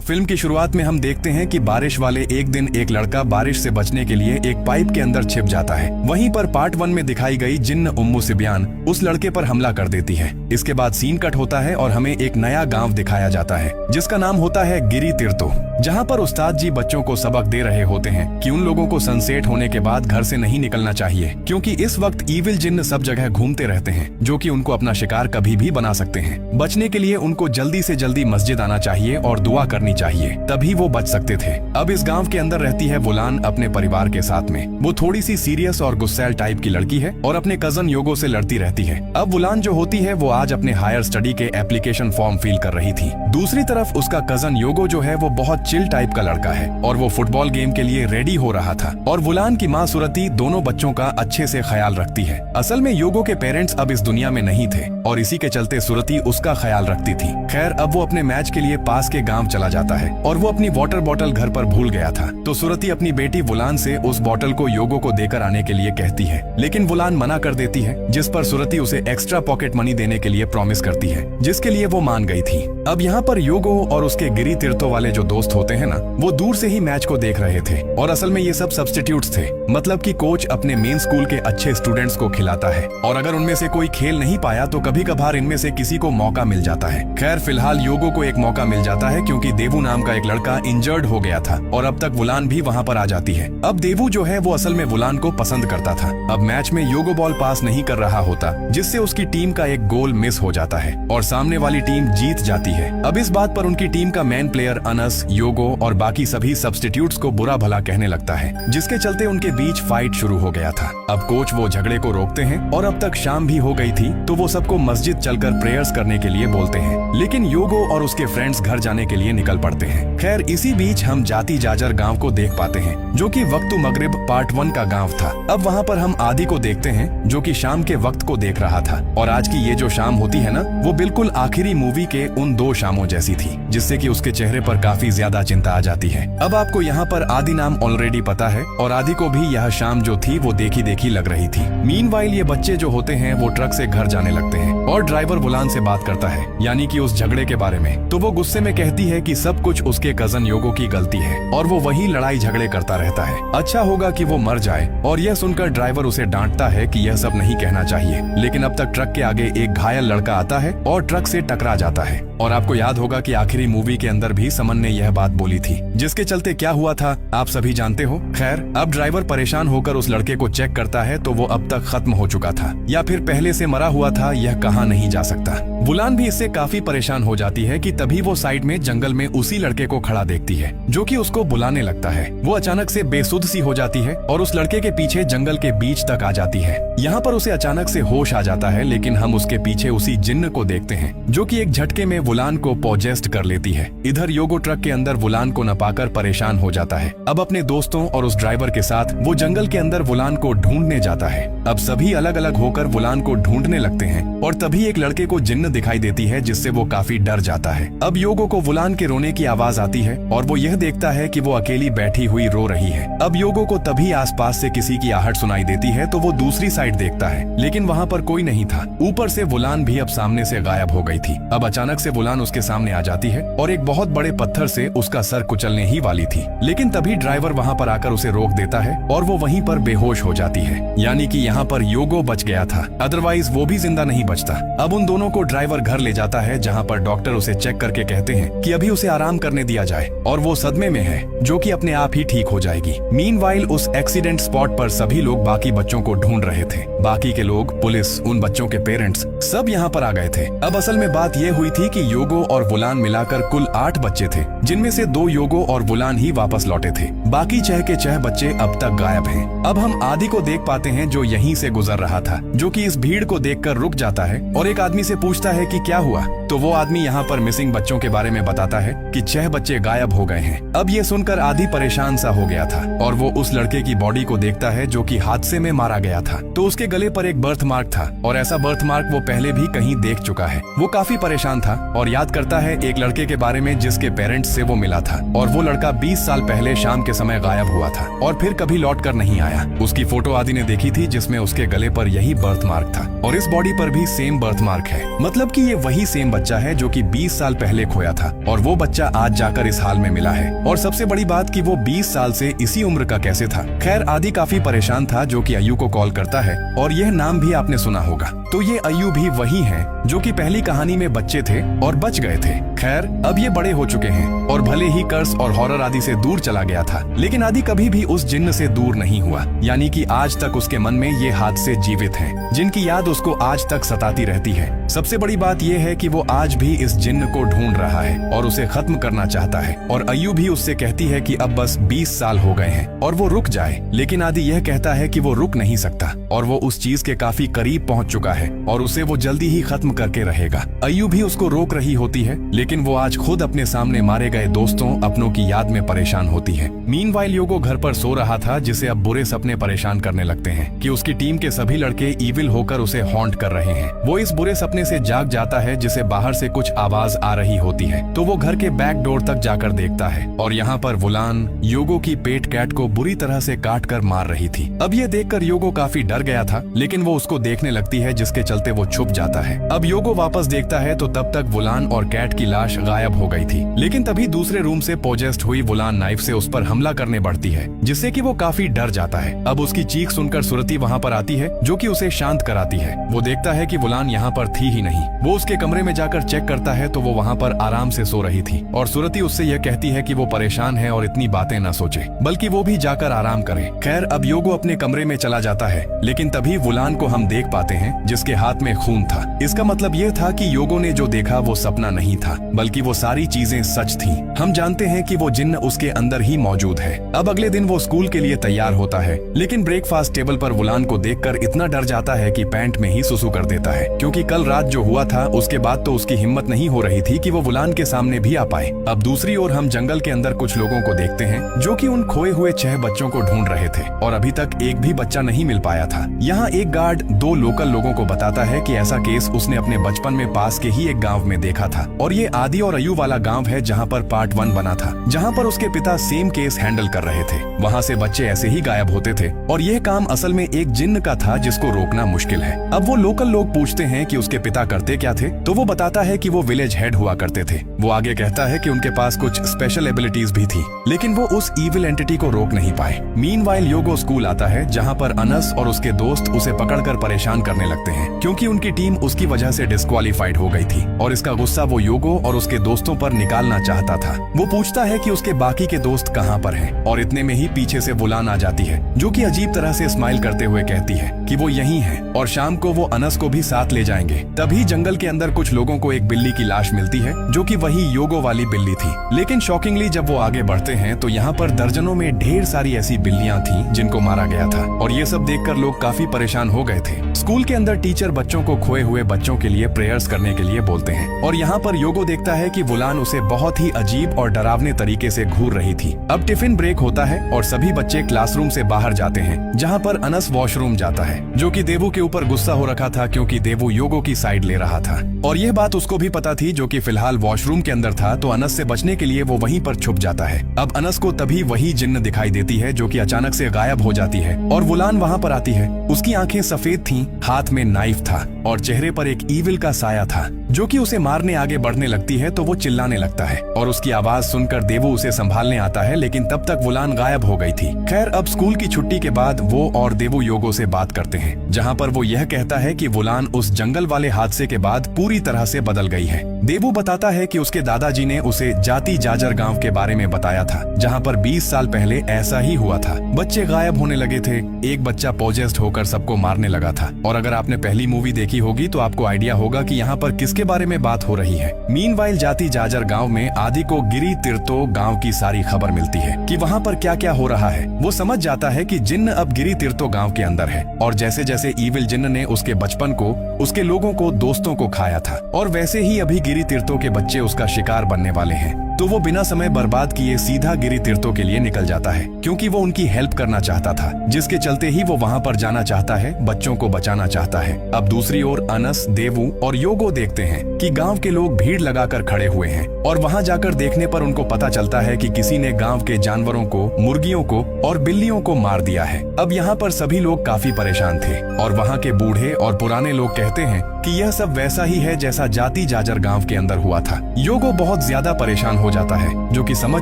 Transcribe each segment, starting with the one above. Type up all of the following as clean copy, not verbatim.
Film की शुरुआत में हम देखते हैं कि बारिश वाले एक दिन एक लड़का बारिश से बचने के लिए एक पाइप के अंदर छिप जाता है। वहीं पर पार्ट 1 में दिखाई गई जिन्न उम्मू सिबियान उस लड़के पर हमला कर देती है। इसके बाद सीन कट होता है और हमें एक नया गांव दिखाया जाता है जिसका नाम होता है गिरी तीर्थो, जहां पर उस्ताद जी बच्चों को सबक दे रहे होते हैं कि उन लोगों को सनसेट होने के बाद घर से नहीं निकलना चाहिए, क्योंकि इस वक्त ईविल जिन्न सब जगह घूमते रहते हैं जो कि उनको अपना शिकार कभी भी बना सकते हैं। बचने के लिए उनको जल्दी से जल्दी मस्जिद आना चाहिए और दुआ करनी चाहिए, तभी वो बच सकते थे। अब इस गांव के अंदर रहती है वुलान अपने परिवार के साथ में। वो थोड़ी सी सीरियस और गुस्सैल टाइप की लड़की है और अपने कजन योगो से लड़ती रहती है। अब वुलान जो होती है वो आज अपने हायर स्टडी के एप्लीकेशन फॉर्म फिल कर रही थी। दूसरी तरफ उसका कजन योगो जो है वो बहुत चिल टाइप का लड़का है और वो फुटबॉल गेम के लिए रेडी हो रहा था। और वुलान की माँ सुरती दोनों बच्चों का अच्छे से ख्याल रखती है। असल में योगो के पेरेंट्स अब इस दुनिया में नहीं थे और इसी के चलते सुरती उसका ख्याल रखती थी। खैर, अब वो अपने मैच के लिए पास के गांव चला जाता है और वो अपनी वाटर बॉटल घर पर भूल गया था। तो सुरती अपनी बेटी वुलान से उस बॉटल को योगो को देकर आने के लिए कहती है, लेकिन वुलान मना कर देती है, जिस पर सुरती उसे एक्स्ट्रा पॉकेट मनी देने के लिए प्रॉमिस करती है, जिसके लिए वो मान गई थी। अब यहाँ पर योगो और उसके गिरी तीर्थो वाले जो दोस्त होते हैं ना, वो दूर से ही मैच को देख रहे थे और असल में ये सब सब्स्टिट्यूट्स थे। मतलब कि कोच अपने मेन स्कूल के अच्छे स्टूडेंट्स को खिलाता है और अगर उनमें से कोई खेल नहीं पाया तो कभी कभार इनमें से किसी को मौका मिल जाता है। खैर, फिलहाल योगो को एक मौका मिल जाता है क्योंकि देवू नाम का एक लड़का इंजर्ड हो गया था और अब तक वुलान भी वहाँ पर आ जाती है। अब देवू जो है वो असल में वुलान को पसंद करता था। अब मैच में योगो बॉल पास नहीं कर रहा होता, जिससे उसकी टीम का एक गोल मिस हो जाता है और सामने वाली टीम जीत जाती है। अब इस बात पर उनकी टीम का मेन प्लेयर अनस, योगो और बाकी सभी सब्स्टिट्यूट्स को बुरा भला कहने लगता है, जिसके चलते उनके बीच फाइट शुरू हो गया था। अब कोच वो झगड़े को रोकते हैं और अब तक शाम भी हो गई थी तो वो सबको मस्जिद चलकर प्रेयर्स करने के लिए बोलते हैं, लेकिन योगो और उसके फ्रेंड्स घर जाने के लिए निकल पड़ते हैं। खैर, इसी बीच हम जाती जाजर गांव को देख पाते हैं जो कि वक्तु मगरिब पार्ट 1 का गांव था। अब वहाँ पर हम आदि को देखते हैं जो कि शाम के वक्त को देख रहा था और आज की ये जो शाम होती है ना, वो बिल्कुल आखिरी मूवी के उन 2 शामों जैसी थी, जिससे कि उसके चेहरे पर काफी ज्यादा चिंता आ जाती है। अब आपको यहाँ पर आदि नाम ऑलरेडी पता है और आदि को भी यह शाम जो थी वो देखी देखी लग रही थी। मीनवाइल ये बच्चे जो होते हैं वो ट्रक से घर जाने लगते हैं और ड्राइवर वुलान से बात करता है, यानी कि उस झगड़े के बारे में। तो वो गुस्से में कहती है कि सब कुछ उसके कजन योगो की गलती है और वो वही लड़ाई झगड़े करता रहता है, अच्छा होगा कि वो मर जाए। और यह सुनकर ड्राइवर उसे डांटता है कि यह सब नहीं कहना चाहिए, लेकिन अब तक ट्रक के आगे एक घायल लड़का आता है और ट्रक से टकरा जाता है। और आपको याद होगा कि आखिरी मूवी के अंदर भी समन ने यह बात बोली थी, जिसके चलते क्या हुआ था आप सभी जानते हो। खैर, अब ड्राइवर परेशान होकर उस लड़के को चेक करता है तो वो अब तक खत्म हो चुका था या फिर पहले से मरा हुआ था, यह कहा नहीं जा सकता। वुलान भी इससे काफी परेशान हो जाती है कि तभी वो साइड में जंगल में उसी लड़के को खड़ा देखती है जो कि उसको बुलाने लगता है। वो अचानक से बेसुध सी हो जाती है और उस लड़के के पीछे जंगल के बीच तक आ जाती है। यहाँ पर उसे अचानक से होश आ जाता है, लेकिन हम उसके पीछे उसी जिन्न को देखते हैं जो कि एक झटके में वुलान को पोजेस्ट कर लेती है। इधर योगो ट्रक के अंदर वुलान को न पाकर परेशान हो जाता है। अब अपने दोस्तों और उस ड्राइवर के साथ वो जंगल के अंदर वुलान को ढूंढने जाता है। अब सभी अलग अलग होकर वुलान को ढूंढने लगते हैं और तभी एक लड़के को जिन्न दिखाई देती है, जिससे वो काफी डर जाता है। अब योगो को वुलान के रोने की आवाज आती है और वो यह देखता है कि वो अकेली बैठी हुई रो रही है। अब योगो को तभी आसपास से किसी की आहट सुनाई देती है तो वो दूसरी साइड देखता है, लेकिन वहाँ पर कोई नहीं था। ऊपर से वुलान भी अब सामने से गायब हो गई थी। अब अचानक से वुलान उसके सामने आ जाती है और एक बहुत बड़े पत्थर से उसका सर कुचलने ही वाली थी, लेकिन तभी ड्राइवर वहाँ पर आकर उसे रोक देता है और वो वहीं पर बेहोश हो जाती है। यानी कि यहाँ पर योगो बच गया था, अदरवाइज वो भी जिंदा नहीं बचता। अब उन दोनों को ड्राइवर घर ले जाता है, जहाँ पर डॉक्टर उसे चेक करके कहते हैं कि अभी उसे आराम करने दिया जाए और वो सदमे में है, जो कि अपने आप ही ठीक हो जाएगी। मीनवाइल उस एक्सीडेंट स्पॉट पर सभी लोग बाकी बच्चों को ढूंढ रहे थे। बाकी के लोग, पुलिस, उन बच्चों के पेरेंट्स सब यहाँ पर आ गए थे। अब असल में बात यह हुई थी कि योगो और वुलान मिलाकर कुल 8 बच्चे थे, जिनमें से 2 योगो और वुलान ही वापस लौटे थे। बाकी 6 के 6 बच्चे अब तक गायब हैं। अब हम आदि को देख पाते हैं जो यहीं से गुजर रहा था, जो कि इस भीड़ को देखकर रुक जाता है और एक आदमी से पूछता है कि क्या हुआ। तो वो आदमी यहाँ पर मिसिंग बच्चों के बारे में बताता है कि 6 बच्चे गायब हो गए हैं। अब ये सुनकर आदि परेशान सा हो गया था और वो उस लड़के की बॉडी को देखता है जो कि हादसे में मारा गया था। तो उसके गले पर एक बर्थ मार्क था और ऐसा बर्थ मार्क वो पहले भी कहीं देख चुका है। वो काफी परेशान था और याद करता है एक लड़के के बारे में जिसके पेरेंट्स से वो मिला था और वो लड़का 20 साल पहले शाम के समय गायब हुआ था और फिर कभी लौट कर नहीं आया। उसकी फोटो आदि ने देखी थी जिसमें उसके गले पर यही बर्थ मार्क था और इस बॉडी पर भी सेम बर्थ मार्क है, मतलब कि ये वही सेम बच्चा है जो कि 20 साल पहले खोया था और वो बच्चा आज जाकर इस हाल में मिला है। और सबसे बड़ी बात कि वो 20 साल से इसी उम्र का कैसे था। खैर आदि काफी परेशान था जो कि अय्यू को कॉल करता है और यह नाम भी आपने सुना होगा। तो ये अय्यू भी वही है जो कि पहली कहानी में बच्चे थे और बच गए थे। खैर अब ये बड़े हो चुके हैं और भले ही कर्स और हॉरर आदि से दूर चला गया था, लेकिन आदि कभी भी उस जिन्न से दूर नहीं हुआ। यानी कि आज तक उसके मन में ये हादसे जीवित हैं, जिनकी याद उसको आज तक सताती रहती है। सबसे बड़ी बात यह है कि वो आज भी इस जिन्न को ढूंढ रहा है और उसे खत्म करना चाहता है। और अय्यू भी उससे कहती है कि अब बस 20 साल हो गए हैं और वो रुक जाए, लेकिन आदि यह कहता है कि वो रुक नहीं सकता और वो उस चीज के काफी करीब पहुंच चुका है और उसे वो जल्दी ही खत्म करके रहेगा। अय्यू भी उसको रोक रही होती है, लेकिन वो आज खुद अपने सामने मारे गए दोस्तों अपनों की याद में परेशान होती है। मीनवाइल योगो घर पर सो रहा था, जिसे अब बुरे सपने परेशान करने लगते हैं कि उसकी टीम के सभी लड़के ईविल होकर उसे हॉन्ट कर रहे हैं। वो इस बुरे सपने से जाग जाता है जिसे बाहर से कुछ आवाज आ रही होती है, तो वो घर के बैक डोर तक जाकर देखता है और यहाँ पर वुलान योगो की पेट कैट को बुरी तरह से काट कर मार रही थी। अब ये देखकर योगो काफी डर गया था, लेकिन वो उसको देखने लगती है जिसके चलते वो छुप जाता है। अब योगो वापस देखता है तो तब तक वुलान और कैट की लाश गायब हो गई थी, लेकिन तभी दूसरे रूम से पोजेस्ड हुई वुलान नाइफ से उस पर हमला करने बढ़ती है, जिससे कि वो काफी डर जाता है। अब उसकी चीख सुनकर सुरती वहाँ पर आती है जो कि उसे शांत कराती है। वो देखता है कि वुलान यहाँ पर थी ही नहीं। वो उसके कमरे में जाकर चेक करता है तो वो वहाँ पर आराम से सो रही थी और सुरती उससे यह कहती है कि वो परेशान है और इतनी बातें न सोचे, बल्कि वो भी जाकर आराम करे। खैर अब योगो अपने कमरे में चला जाता है, लेकिन तभी वुलान को हम देख पाते हैं जिसके हाथ में खून था। इसका मतलब ये था कि योगो ने जो देखा वो सपना नहीं था, बल्कि वो सारी चीजें सच थी। हम जानते हैं कि वो जिन्न उसके अंदर ही मौजूद है। अब अगले दिन वो स्कूल के लिए तैयार होता है, लेकिन ब्रेकफास्ट टेबल पर वुलान को देखकर इतना डर जाता है कि पैंट में ही सुसु कर देता है, क्योंकि कल रात जो हुआ था उसके बाद तो उसकी हिम्मत नहीं हो रही थी कि वो वुलान के सामने भी आ पाए। अब दूसरी ओर हम जंगल के अंदर कुछ लोगों को देखते हैं जो कि उन खोए हुए 6 बच्चों को ढूंढ रहे थे और अभी तक एक भी बच्चा नहीं मिल पाया था। यहाँ एक गार्ड 2 लोकल लोगों को बताता है कि ऐसा केस उसने अपने बचपन में पास के ही एक गांव में देखा था और ये आदि और अय्यू वाला गांव है जहाँ पर पार्ट 1 बना था, जहाँ पर उसके पिता सेम केस हैंडल कर रहे थे। वहाँ से बच्चे ऐसे ही गायब होते थे और यह काम असल में एक जिन्न का था जिसको रोकना मुश्किल है। अब वो लोकल लोग पूछते हैं कि उसके पिता करते क्या थे, तो वो बताता है कि वो विलेज हेड हुआ करते थे। वो आगे कहता है कि उनके पास कुछ स्पेशल एबिलिटीज भी थी, लेकिन वो उस ईविल एंटिटी को रोक नहीं पाए। मीनवाइल योगो स्कूल आता है जहाँ पर अनस और उसके दोस्त उसे पकड़कर परेशान करने लगते हैं, क्योंकि उनकी टीम उसकी वजह से डिस्क्वालीफाइड हो गई थी और इसका गुस्सा वो योगो और उसके दोस्तों पर निकालना चाहता था। वो पूछता है कि उसके बाकी के दोस्त कहाँ पर हैं और इतने में ही पीछे से वुलान आ जाती है जो कि अजीब तरह से स्माइल करते हुए कहती है कि वो यहीं है और शाम को वो अनस को भी साथ ले जाएंगे। तभी जंगल के अंदर कुछ लोगों को एक बिल्ली की लाश मिलती है जो कि वही योगो वाली बिल्ली थी, लेकिन शॉकिंगली जब वो आगे बढ़ते हैं तो यहाँ पर दर्जनों में ढेर सारी ऐसी बिल्लियां थीं जिनको मारा गया था और ये सब देखकर लोग काफी परेशान हो गए थे। स्कूल के अंदर टीचर बच्चों को खोए हुए बच्चों के लिए प्रेयर्स करने के लिए बोलते हैं और यहाँ पर योगो देखता है कि वुलान उसे बहुत ही अजीब और डरावने तरीके से घूर रही थी। अब टिफिन ब्रेक होता है और सभी बच्चे क्लासरूम से बाहर जाते हैं, जहाँ पर अनस वॉशरूम जाता है जो कि देवू के ऊपर गुस्सा हो रखा था क्योंकि देवू योगो की साइड ले रहा था और यह बात उसको भी पता थी जो कि फिलहाल वॉशरूम के अंदर था, तो अनस से बचने के लिए वो वहीं पर छुप जाता है। अब अनस को तभी वही जिन्न दिखाई देती है जो कि अचानक से गायब हो जाती है और वुलान वहाँ पर आती है। उसकी आंखें सफेद थीं, हाथ में नाइफ था और चेहरे पर एक ईविल का साया था जो कि उसे मारने आगे बढ़ने लगती है, तो वो चिल्लाने लगता है और उसकी आवाज सुनकर देवू उसे संभालने आता है, लेकिन तब तक वुलान गायब हो गई थी। खैर अब स्कूल की छुट्टी के बाद वो और देवू योगो से बात करते हैं, जहाँ पर वो यह कहता है कि वुलान उस जंगल वाले हादसे के बाद पूरी तरह से बदल गई है। देवू बताता है कि उसके दादाजी ने उसे जाती जाजर गांव के बारे में बताया था, जहाँ पर 20 साल पहले ऐसा ही हुआ था। बच्चे गायब होने लगे थे, एक बच्चा पोजेस्ड होकर सबको मारने लगा था और अगर आपने पहली मूवी देखी होगी तो आपको आइडिया होगा कि यहाँ पर किसके बारे में बात हो रही है। मीनवाइल जाती जाजर गांव में आदि को गिरी तिरतो गांव की सारी खबर मिलती है कि वहाँ पर क्या क्या हो रहा है। वो समझ जाता है कि जिन्न अब गिरी तिरतो गांव के अंदर है और जैसे जैसे ईविल जिन्न ने उसके बचपन को, उसके लोगों को, दोस्तों को खाया था और वैसे ही अभी गिरी तिरतो के बच्चे उसका शिकार बनने वाले हैं। तो वो बिना समय बर्बाद किए सीधा गिरी तीर्थों के लिए निकल जाता है, क्योंकि वो उनकी हेल्प करना चाहता था, जिसके चलते ही वो वहाँ पर जाना चाहता है, बच्चों को बचाना चाहता है। अब दूसरी ओर अनस, देवू और योगो देखते हैं कि गांव के लोग भीड़ लगाकर खड़े हुए हैं, और वहाँ जाकर देखने पर उनको पता चलता है कि किसी ने गांव के जानवरों को, मुर्गियों को और बिल्लियों को मार दिया है। अब यहाँ पर सभी लोग काफी परेशान थे, और वहाँ के बूढ़े और पुराने लोग कहते हैं कि यह सब वैसा ही है जैसा जाति जाजर गांव के अंदर हुआ था। योगो बहुत ज्यादा परेशान हो जाता है, जो कि समझ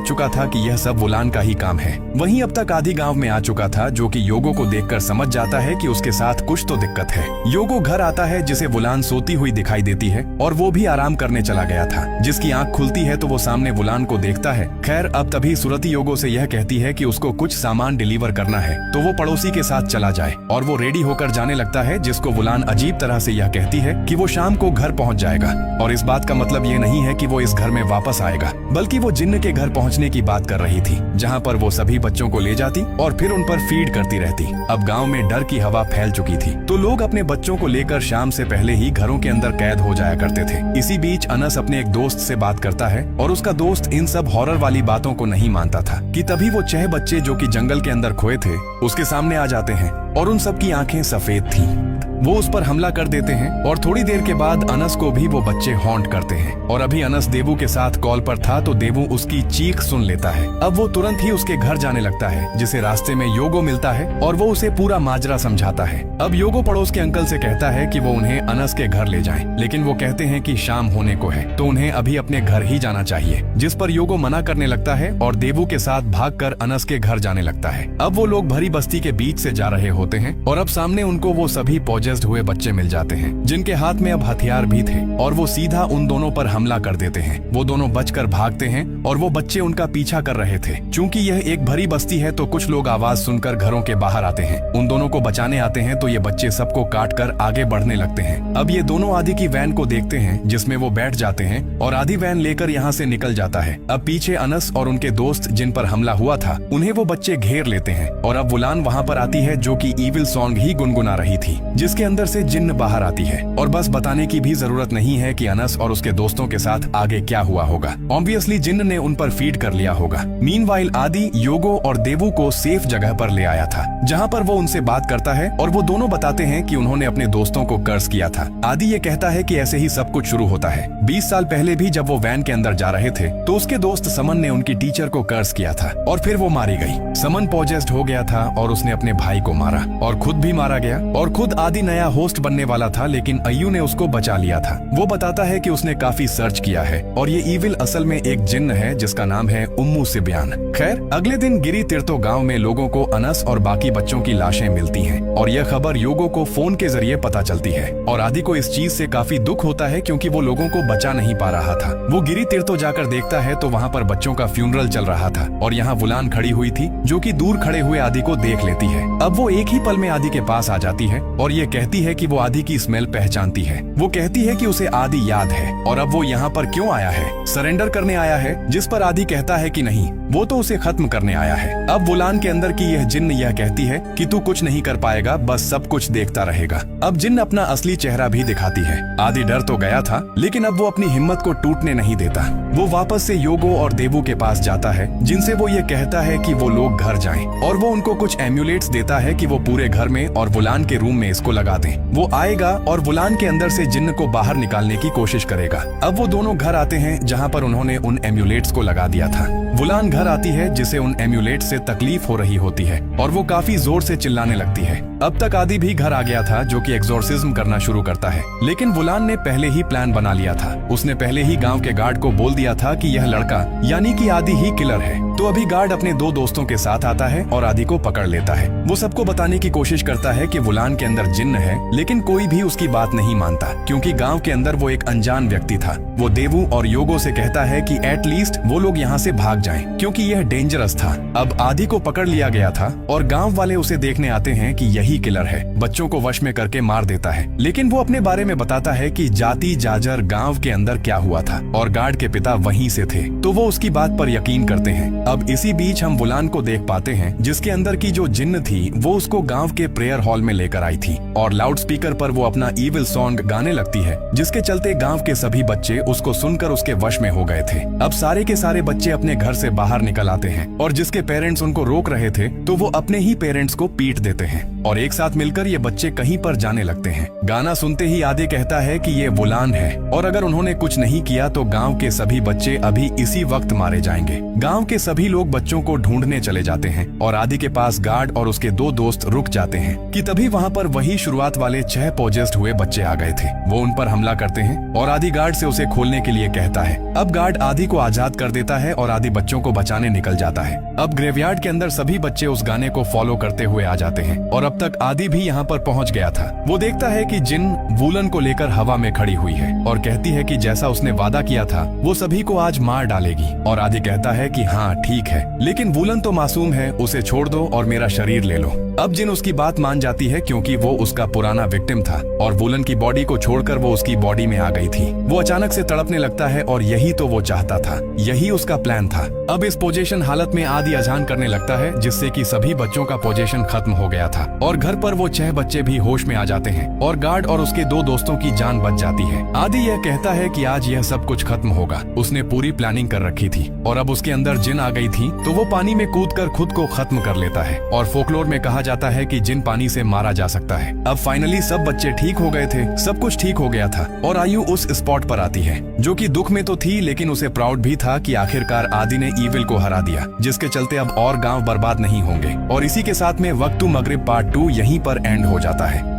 चुका था कि यह सब वुलान का ही काम है। वहीं अब तक आधी गांव में आ चुका था, जो कि योगो को देखकर समझ जाता है कि उसके साथ कुछ तो दिक्कत है। योगो घर आता है, जिसे वुलान सोती हुई दिखाई देती है, और वो भी आराम करने चला गया था। जिसकी आंख खुलती है तो वो सामने वुलान को देखता है। खैर, अब तभी सुरती योगो से यह कहती है कि उसको कुछ सामान डिलीवर करना है, तो वो पड़ोसी के साथ चला जाए, और वो रेडी होकर जाने लगता है, जिसको वुलान अजीब तरह से यह कहती है कि वो शाम को घर पहुंच जाएगा। और इस बात का मतलब ये नहीं है कि वो इस घर में वापस आएगा, बल्कि वो जिन्न के घर पहुंचने की बात कर रही थी, जहां पर वो सभी बच्चों को ले जाती और फिर उन पर फीड करती रहती। अब गांव में डर की हवा फैल चुकी थी, तो लोग अपने बच्चों को लेकर शाम से पहले ही घरों के अंदर कैद हो जाया करते थे। इसी बीच अनस अपने एक दोस्त से बात करता है, और उसका दोस्त इन सब हॉरर वाली बातों को नहीं मानता था, कि तभी वो 6 बच्चे जो कि जंगल के अंदर खोए थे उसके सामने आ जाते हैं, और उन सब की आंखें सफेद थी। वो उस पर हमला कर देते हैं, और थोड़ी देर के बाद अनस को भी वो बच्चे हॉन्ट करते हैं। और अभी अनस देवू के साथ कॉल पर था, तो देवू उसकी चीख सुन लेता है। अब वो तुरंत ही उसके घर जाने लगता है, जिसे रास्ते में योगो मिलता है, और वो उसे पूरा माजरा समझाता है। अब योगो पड़ोस के अंकल से कहता है कि वो उन्हें अनस के घर ले जाएं, लेकिन वो कहते हैं कि शाम होने को है, तो उन्हें अभी अपने घर ही जाना चाहिए। जिस पर योगो मना करने लगता है, और देवू के साथ भागकर अनस के घर जाने लगता है। अब वो लोग भरी बस्ती के बीच से जा रहे होते हैं, और अब सामने उनको वो सभी पॉजेस्ड हुए बच्चे मिल जाते हैं, जिनके हाथ में अब हथियार भी थे, और वो सीधा उन दोनों पर हमला कर देते हैं। वो दोनों बचकर भागते हैं, और वो बच्चे उनका पीछा कर रहे थे। चूंकि यह एक भरी बस्ती है, तो कुछ लोग आवाज सुनकर घरों के बाहर आते हैं, उन दोनों को बचाने आते हैं, तो ये बच्चे सबको काट कर आगे बढ़ने लगते हैं। अब ये दोनों आदि की वैन को देखते हैं, जिसमें वो बैठ जाते हैं, और आदि वैन लेकर यहाँ से निकल जाता है। अब पीछे अनस और उनके दोस्त जिन पर हमला हुआ था, उन्हें वो बच्चे घेर लेते हैं, और अब वुलान वहाँ पर आती है, जो कि ईविल सॉन्ग ही गुनगुना रही थी, जिसके अंदर से जिन्न बाहर आती है। और बस बताने की भी जरूरत नहीं है कि अनस और उसके दोस्तों के साथ आगे क्या हुआ होगा। ऑब्वियसली जिन्न ने उन पर फीड कर लिया होगा। मीनवाइल आदि योगो और देवू को सेफ जगह पर ले आया था, जहाँ पर वो उनसे बात करता है, और वो दोनों बताते हैं कि उन्होंने अपने दोस्तों को कर्ज किया था। आदि ये कहता है कि ऐसे ही सब कुछ शुरू होता है। 20 साल पहले भी जब वो वैन के अंदर जा रहे थे, तो उसके दोस्त समन ने उनकी टीचर को कर्ज किया था, और फिर वो मारी गई। समन पॉजेस्ड हो गया था, और उसने अपने भाई को मारा, और खुद भी मारा गया, और खुद आदि नया होस्ट बनने वाला था, लेकिन अय्यू ने उसको बचा लिया था। वो बताता है कि उसने काफी सर्च किया है, और ये ईविल असल में एक जिन्न है, जिसका नाम है उम्मू सिब्यान। खैर, अगले दिन गिरी तीर्थो गांव में लोगों को अनस और बाकी बच्चों की लाशें मिलती हैं, और यह खबर योगो को फोन के जरिए पता चलती है, और आदि को इस चीज से काफी दुख होता है, क्योंकि वो लोगों को बचा नहीं पा रहा था। वो गिरी तीर्थो जाकर देखता है, तो वहाँ पर बच्चों का फ्यूनरल चल रहा था, और यहाँ वुलान खड़ी हुई थी, जो कि दूर खड़े हुए आदि को देख लेती है। अब वो एक ही पल में आदि के पास आ जाती है, और ये कहती है कि वो आदि की स्मेल पहचानती है। वो कहती है कि उसे आदि याद है, और अब वो यहाँ पर क्यों आया है, सरेंडर करने आया है। जिस पर आदि कहता है कि नहीं, वो तो उसे खत्म करने आया है। अब वुलान के अंदर की यह जिन्न यह कहती है कि तू कुछ नहीं कर पाएगा, बस सब कुछ देखता रहेगा। अब जिन्न अपना असली चेहरा भी दिखाती है। आदि डर तो गया था, लेकिन अब वो अपनी हिम्मत को टूटने नहीं देता। वो वापस से योगो और देवू के पास जाता है, जिनसे वो ये कहता है कि वो लोग घर जाएं, और वो उनको कुछ एम्यूलेट्स देता है कि वो पूरे घर में और वुलान के रूम में इसको लगा दें। वो आएगा और वुलान के अंदर से जिन्न को बाहर निकालने की कोशिश करेगा। अब वो दोनों घर आते हैं, जहाँ पर उन्होंने उन एम्यूलेट्स को लगा दिया था। वुलान घर आती है, जिसे उन एम्यूलेट्स से तकलीफ हो रही होती है, और वो काफी जोर से चिल्लाने लगती है। अब तक आदि भी घर आ गया था, जो कि एक्सोर्सिज्म करना शुरू करता है, लेकिन वुलान ने पहले ही प्लान बना लिया था। उसने पहले ही गांव के गार्ड को बोल दिया था कि यह लड़का यानी कि आदि ही किलर है। तो अभी गार्ड अपने 2 दोस्तों के साथ आता है और आदि को पकड़ लेता है। वो सबको बताने की कोशिश करता है कि वुलान के अंदर जिन्न है, लेकिन कोई भी उसकी बात नहीं मानता, क्योंकि गांव के अंदर वो एक अनजान व्यक्ति था। वो देवू और योगो से कहता है कि एटलीस्ट वो लोग यहाँ से भाग जाएं, क्योंकि यह डेंजरस था। अब आदि को पकड़ लिया गया था, और गांव वाले उसे देखने आते हैं कि यही किलर है। बच्चों को वश में करके मार देता है, लेकिन वो अपने बारे में बताता है कि जाति जाजर गांव के अंदर क्या हुआ था, और गार्ड के पिता वहीं से थे, तो वो उसकी बात पर यकीन करते हैं। अब इसी बीच हम वुलान को देख पाते हैं, जिसके अंदर की जो जिन्न थी वो उसको गांव के प्रेयर हॉल में लेकर आई थी और लाउड स्पीकर पर वो अपना ईविल सॉन्ग गाने लगती है, जिसके चलते गांव के सभी बच्चे उसको सुनकर उसके वश में हो गए थे। अब सारे के सारे बच्चे अपने घर से बाहर निकल आते हैं और जिसके पेरेंट्स उनको रोक रहे थे तो वो अपने ही पेरेंट्स को पीट देते हैं और एक साथ मिलकर ये बच्चे कहीं पर जाने लगते हैं। गाना सुनते ही आदि कहता है कि ये वुलान है और अगर उन्होंने कुछ नहीं किया तो गांव के सभी बच्चे अभी इसी वक्त मारे जाएंगे। गांव के सभी लोग बच्चों को ढूंढने चले जाते हैं और आदि के पास गार्ड और उसके 2 दोस्त रुक जाते हैं कि तभी वहां पर वही शुरुआत वाले 6 पोजेस्ड हुए बच्चे आ गए थे। वो उन पर हमला करते हैं और आदि गार्ड से उसे खोलने के लिए कहता है। अब गार्ड आदि को आजाद कर देता है और आदि बच्चों को बचाने निकल जाता है। अब ग्रेवयार्ड के अंदर सभी बच्चे उस गाने को फॉलो करते हुए आ जाते हैं और अब तक आदि भी यहाँ पर पहुँच गया था। वो देखता है कि जिन वुलन को लेकर हवा में खड़ी हुई है और कहती है कि जैसा उसने वादा किया था वो सभी को आज मार डालेगी और आदि कहता है कि हाँ ठीक है, लेकिन वुलन तो मासूम है, उसे छोड़ दो और मेरा शरीर ले लो। अब जिन उसकी बात मान जाती है क्योंकि वो उसका पुराना विक्टिम था और वुलन की बॉडी को छोड़कर वो उसकी बॉडी में आ गई थी। वो अचानक से तड़पने लगता है और यही तो वो चाहता था, यही उसका प्लान था। अब इस पोजीशन हालत में आदि अजान करने लगता है जिससे कि सभी बच्चों का पोजीशन खत्म हो गया था और घर पर वो 6 बच्चे भी होश में आ जाते हैं और गार्ड और उसके 2 दोस्तों की जान बच जाती है। आदि यह कहता है कि आज यह सब कुछ खत्म होगा, उसने पूरी प्लानिंग कर रखी थी और अब उसके अंदर जिन आ गई थी तो वो पानी में कूदकर खुद को खत्म कर लेता है और फोकलोर में कहा जाता है कि जिन पानी से मारा जा सकता है। अब फाइनली सब बच्चे ठीक हो गए थे, सब कुछ ठीक हो गया था और आयु उस स्पॉट पर आती है जो कि दुख में तो थी लेकिन उसे प्राउड भी था कि आखिरकार आदि ने ईविल को हरा दिया, जिसके चलते अब और गांव बर्बाद नहीं होंगे। और इसी के साथ में वक्त टू मगरिब पार्ट 2 यहीं पर एंड हो जाता है।